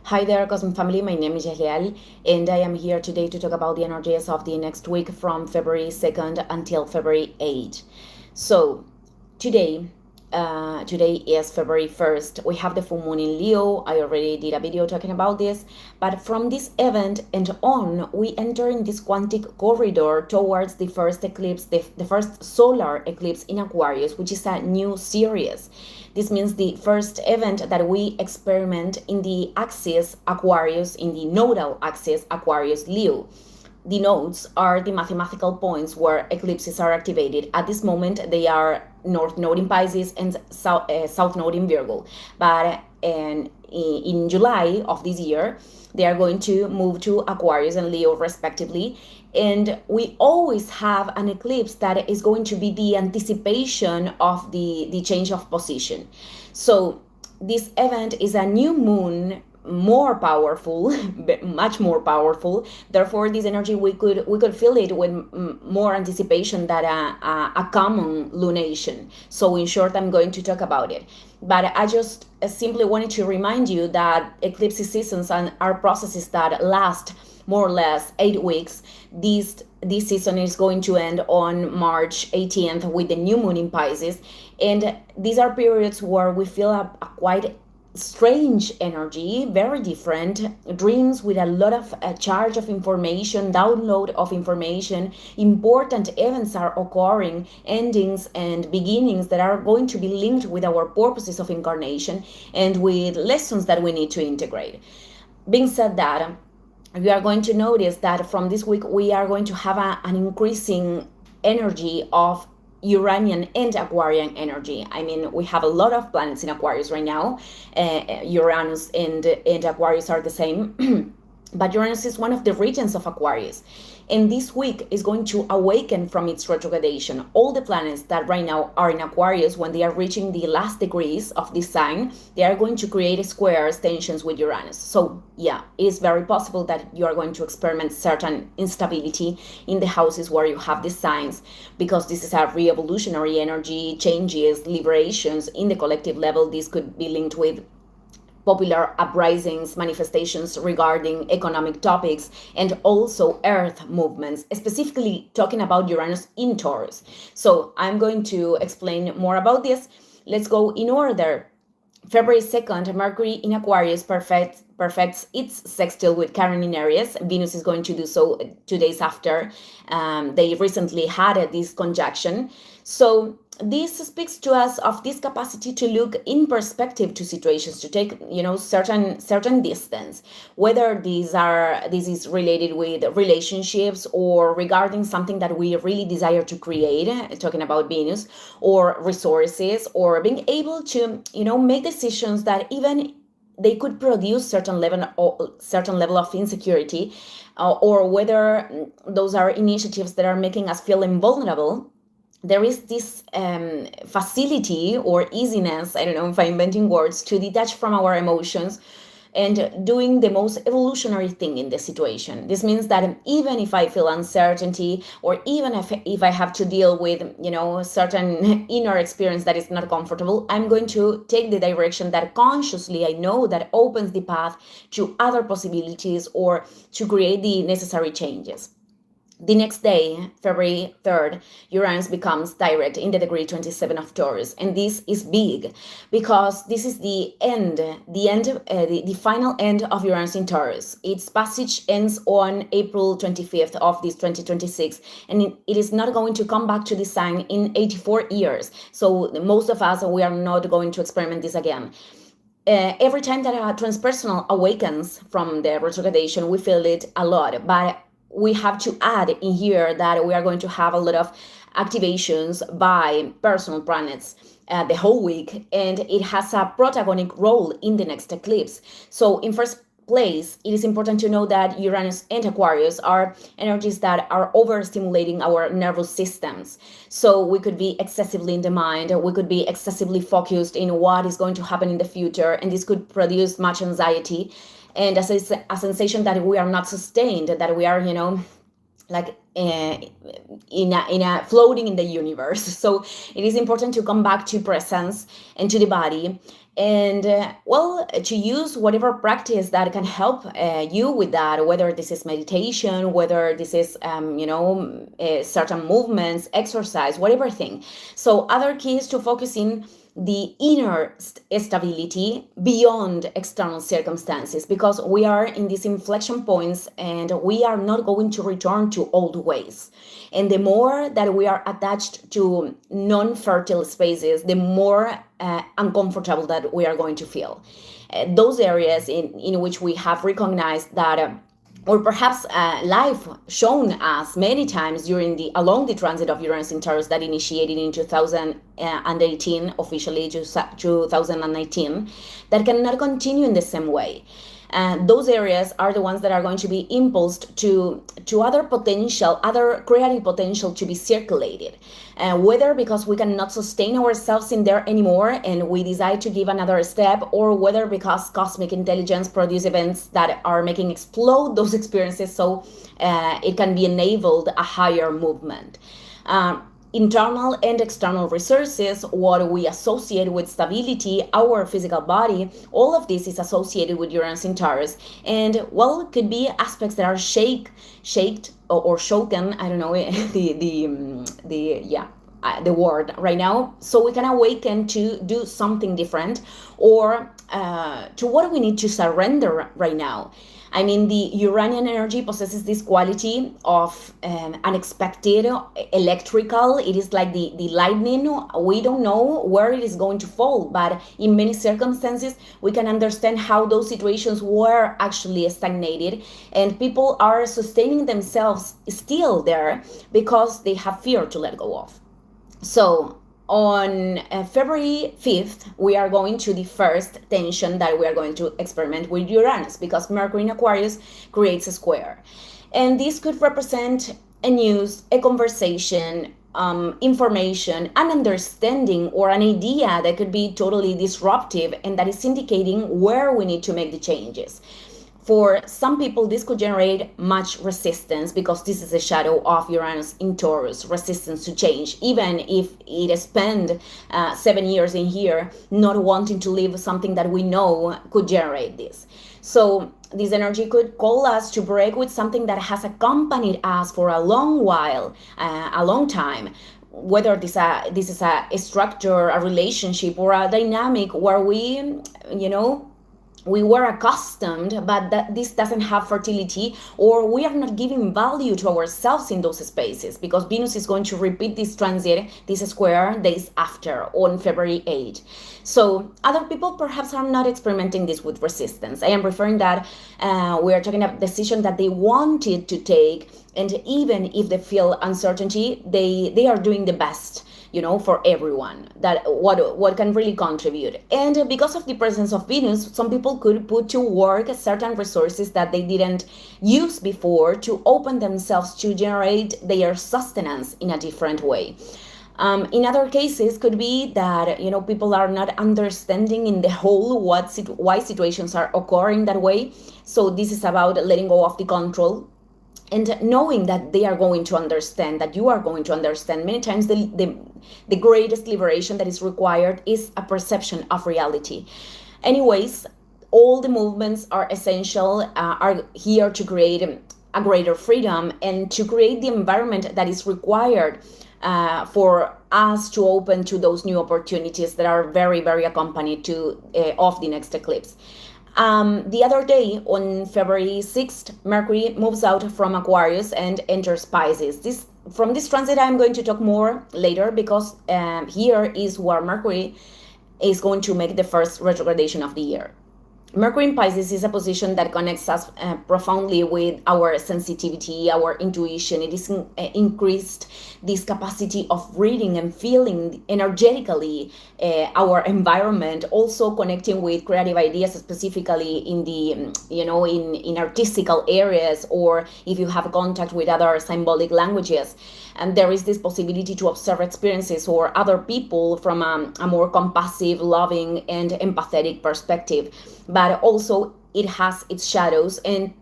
Hi there, Cosmic Family. My name is Yahlial, and I am here today to talk about the energies of the next week from February 2nd until February 8th. So, today, today is February 1st. We have the full moon in Leo. I already did a video talking about this. But from this event and on, we enter in this quantic corridor towards the first eclipse, the first solar eclipse in Aquarius, which is a new series. This means the first event that we experiment in the axis Aquarius, in the nodal axis Aquarius Leo. The nodes are the mathematical points where eclipses are activated. At this moment, they are North Node in Pisces and South Node in Virgo. But in July of this year, they are going to move to Aquarius and Leo respectively. And we always have an eclipse that is going to be the anticipation of the change of position. So this event is a new moon, more powerful, much more powerful. Therefore, this energy we could feel it with more anticipation than a common lunation. So in short, I'm going to talk about it. But I just simply wanted to remind you that eclipse seasons are processes that last more or less 8 weeks. This season is going to end on March 18th with the new moon in Pisces. And these are periods where we feel a quite strange energy, very different dreams with a lot of charge of information, download of information. Important events are occurring, endings and beginnings that are going to be linked with our purposes of incarnation and with lessons that we need to integrate. Being said that, we are going to notice that from this week we are going to have an increasing energy of Uranian and Aquarian energy. I mean, we have a lot of planets in Aquarius right now. Uranus and Aquarius are the same. But Uranus is one of the regions of Aquarius. And this week is going to awaken from its retrogradation. All the planets that right now are in Aquarius, when they are reaching the last degrees of this sign, they are going to create squares, tensions with Uranus. So yeah, it is very possible that you are going to experiment certain instability in the houses where you have these signs, because this is a re-evolutionary energy, changes, liberations in the collective level. This could be linked with popular uprisings, manifestations regarding economic topics, and also earth movements, specifically talking about Uranus in Taurus. So I'm going to explain more about this. Let's go in order. February 2nd, Mercury in Aquarius perfects its sextile with Chiron in Aries. Venus is going to do so 2 days after. They recently had this conjunction. So this speaks to us of this capacity to look in perspective to situations, to take certain distance, whether this is related with relationships or regarding something that we really desire to create, talking about Venus, or resources, or being able to make decisions that even they could produce certain level of insecurity, or whether those are initiatives that are making us feel invulnerable. There is this facility or easiness, I don't know if I'm inventing words, to detach from our emotions and doing the most evolutionary thing in the situation. This means that even if I feel uncertainty, or even if I have to deal with certain inner experience that is not comfortable, I'm going to take the direction that consciously I know that opens the path to other possibilities or to create the necessary changes. The next day, February 3rd, Uranus becomes direct in the degree 27 of Taurus. And this is big because this is the final end of Uranus in Taurus. Its passage ends on April 25th of this 2026. And it is not going to come back to this sign in 84 years. So most of us, we are not going to experiment this again. Every time that a transpersonal awakens from the retrogradation, we feel it a lot. But we have to add in here that we are going to have a lot of activations by personal planets the whole week, and it has a protagonic role in the next eclipse. So in first place, it is important to know that Uranus and Aquarius are energies that are overstimulating our nervous systems. So we could be excessively in the mind, we could be excessively focused in what is going to happen in the future, and this could produce much anxiety and a sensation that we are not sustained, that we are, like in a floating in the universe. So it is important to come back to presence and to the body, and to use whatever practice that can help you with that, whether this is meditation, whether this is certain movements, exercise, whatever thing. So other keys to focusing the inner stability beyond external circumstances, because we are in these inflection points and we are not going to return to old ways. And the more that we are attached to non-fertile spaces, the more uncomfortable that we are going to feel. Those areas in which we have recognized that or perhaps life shown us many times along the transit of Uranus in Taurus that initiated in 2018, officially 2019, that cannot continue in the same way. Those areas are the ones that are going to be impulsed to other creative potential to be circulated. Whether because we cannot sustain ourselves in there anymore and we decide to give another step, or whether because cosmic intelligence produce events that are making explode those experiences so it can be enabled a higher movement. Internal and external resources, what we associate with stability, our physical body, all of this is associated with Uranus in Taurus. And it could be aspects that are shaked or shaken, I don't know the word right now, so we can awaken to do something different, or to what we need to surrender right now. I mean, the Uranian energy possesses this quality of unexpected, electrical. It is like the lightning. We don't know where it is going to fall, but in many circumstances, we can understand how those situations were actually stagnated, and people are sustaining themselves still there because they have fear to let go of. So on February 5th, we are going to the first tension that we are going to experiment with Uranus, because Mercury in Aquarius creates a square. And this could represent a news, a conversation, information, an understanding, or an idea that could be totally disruptive and that is indicating where we need to make the changes. For some people, this could generate much resistance because this is a shadow of Uranus in Taurus, resistance to change, even if it spent 7 years in here not wanting to live something that we know could generate this. So this energy could call us to break with something that has accompanied us for a long while, a long time. Whether this is a structure, a relationship, or a dynamic where we were accustomed, but that this doesn't have fertility, or we are not giving value to ourselves in those spaces, because Venus is going to repeat this transit, this square, days after, on February 8. So other people perhaps are not experimenting this with resistance. I am referring that we are talking about decision that they wanted to take, and even if they feel uncertainty, they are doing the best, for everyone, that what can really contribute. And because of the presence of Venus, some people could put to work certain resources that they didn't use before to open themselves to generate their sustenance in a different way. In other cases, could be that people are not understanding in the whole why situations are occurring that way. So this is about letting go of the control, and knowing that they are going to understand, that you are going to understand. Many times the greatest liberation that is required is a perception of reality. Anyways, all the movements are essential, are here to create a greater freedom and to create the environment that is required for us to open to those new opportunities that are very, very accompanied of the next eclipse. The other day, on February 6th, Mercury moves out from Aquarius and enters Pisces. From this transit, I'm going to talk more later, because here is where Mercury is going to make the first retrogradation of the year. Mercury in Pisces is a position that connects us profoundly with our sensitivity, our intuition. It is increased this capacity of reading and feeling energetically our environment, also connecting with creative ideas, specifically in the in artistical areas, or if you have contact with other symbolic languages. And there is this possibility to observe experiences or other people from a more compassive, loving, and empathetic perspective. But also it has its shadows, and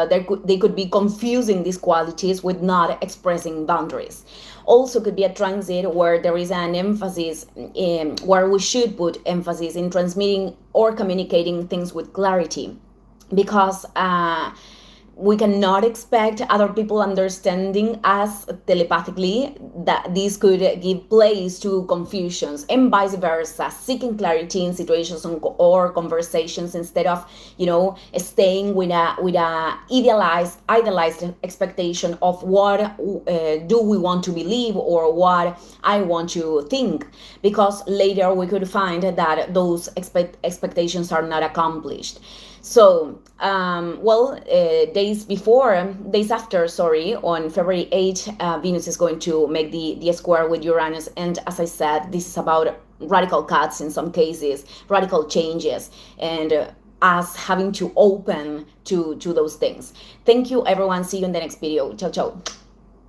they could be confusing these qualities with not expressing boundaries. Also could be a transit where there is an emphasis in, where we should put emphasis in transmitting or communicating things with clarity, because we cannot expect other people understanding us telepathically. That this could give place to confusions, and vice versa, seeking clarity in situations or conversations instead of, staying with a idealized expectation of what do we want to believe or what I want to think, because later we could find that those expectations are not accomplished. So, days after, on February 8th, Venus is going to make the square with Uranus. And as I said, this is about radical cuts in some cases, radical changes, and us having to open to those things. Thank you, everyone. See you in the next video. Ciao, ciao.